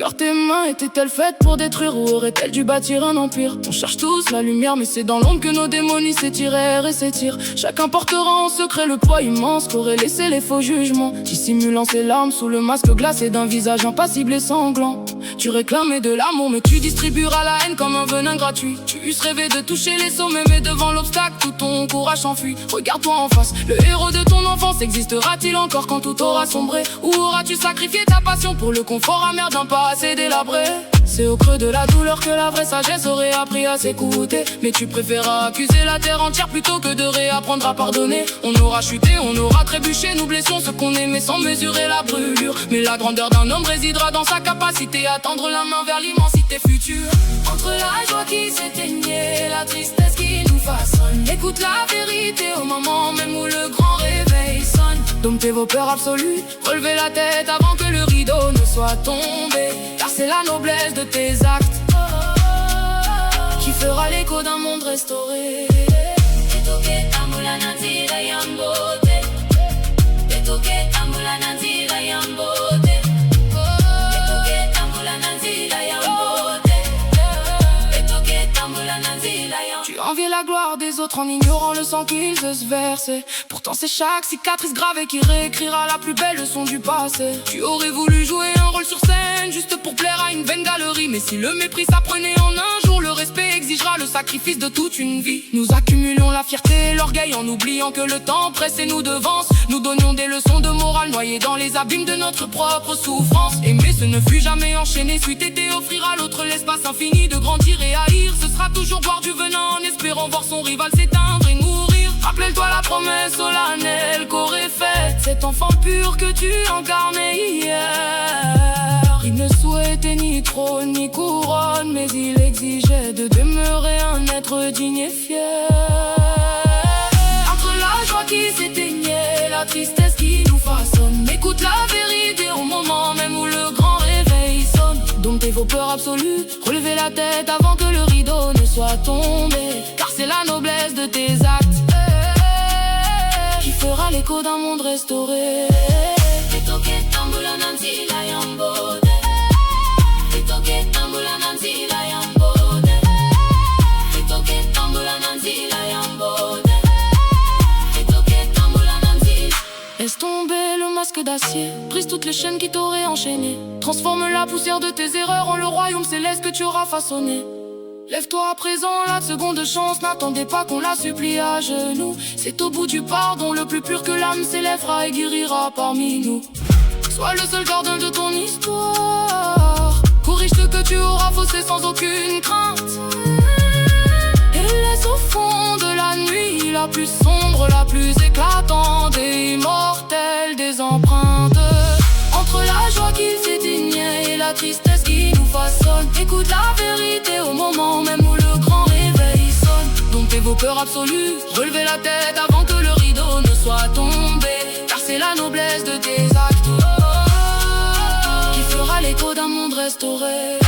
Regarde tes mains, étaient-elles faites pour détruire ou auraient-elles dû bâtir un empire? On cherche tous la lumière, mais c'est dans l'ombre que nos démonies s'étirèrent et s'étirent. Chacun portera en secret le poids immense qu'auraient laissé les faux jugements, dissimulant ses larmes sous le masque glacé d'un visage impassible et sanglant. Tu réclamais de l'amour, mais tu distribueras la haine comme un venin gratuit. Tu eusses rêvé de toucher les sommets, mais devant l'obstacle, tout ton courage s'enfuit. Regarde-toi en face, le héros de ton enfance existera-t-il encore quand tout aura sombré? Ou auras-tu sacrifié ta passion pour le confort amer d'un passé délabré? C'est au creux de la douleur que la vraie sagesse aurait appris à s'écouter. Mais tu préféreras accuser la terre entière plutôt que de réapprendre à pardonner. On aura chuté, on aura trébuché, nous blessons ce qu'on aimait sans mesurer la brûlure. Mais la grandeur d'un homme résidera dans sa capacité à tendre la main vers l'immensité future. Entre la joie qui s'éteignait, la tristesse qui nous façonne, écoute la vérité au moment même où le grand réveil sonne. Domptez vos peurs absolues, relevez la tête avant que le rideau ne soit tombé, car c'est la noblesse de tes actes qui fera l'écho d'un monde restauré. Tu enviais la gloire des autres en ignorant le sang qu'ils se versaient. Pourtant c'est chaque cicatrice gravée qui réécrira la plus belle leçon du passé. Tu aurais voulu jouer un rôle sur scène juste pour plaire à une vaine galerie. Mais si le mépris s'apprenait en un jour, le respect exigera le sacrifice de toute une vie. Nous accumulions la fierté et l'orgueil en oubliant que le temps presse et nous devance. Nous donnions des leçons de morale noyées dans les abîmes de notre propre souffrance. Aimer ce ne fut jamais enchaîner, suite été offrir à l'autre l'espace infini de grandir et haïr. Ce sera toujours boire du venin en espérant voir son rival s'éteindre et mourir. Rappelle-toi la promesse solennelle qu'aurait faite cet enfant pur que tu incarnais hier. Il ne souhaitait ni trône ni couronne, mais il exigeait de demeurer un être digne et fier. Entre la joie qui s'éteignait, la tristesse qui nous façonne, écoute la vérité au moment même où le grand réveil sonne. Domptez vos peurs absolues, relevez la tête avant que le rideau ne soit tombé, car c'est la noblesse de tes actes qui fera l'écho d'un monde restauré. Laisse tomber le masque d'acier, brise toutes les chaînes qui t'auraient enchaîné. Transforme la poussière de tes erreurs en le royaume céleste que tu auras façonné. Lève-toi à présent, la seconde chance, n'attendez pas qu'on la supplie à genoux. C'est au bout du pardon le plus pur que l'âme s'élèvera et guérira parmi nous. Sois le seul gardien de ton histoire, corrige ce que tu auras faussé sans aucune crainte. Et laisse au fond de la nuit la plus sombre, la plus éclatante et immortelle des empreintes. Entre la joie qui s'éteignait et la tristesse qui nous façonne, écoute la vérité au moment même où le grand réveil sonne. Domptez vos peurs absolues, relevez la tête avant que le rideau ne soit tombé, car c'est la noblesse de tes actes qui fera l'écho d'un monde restauré.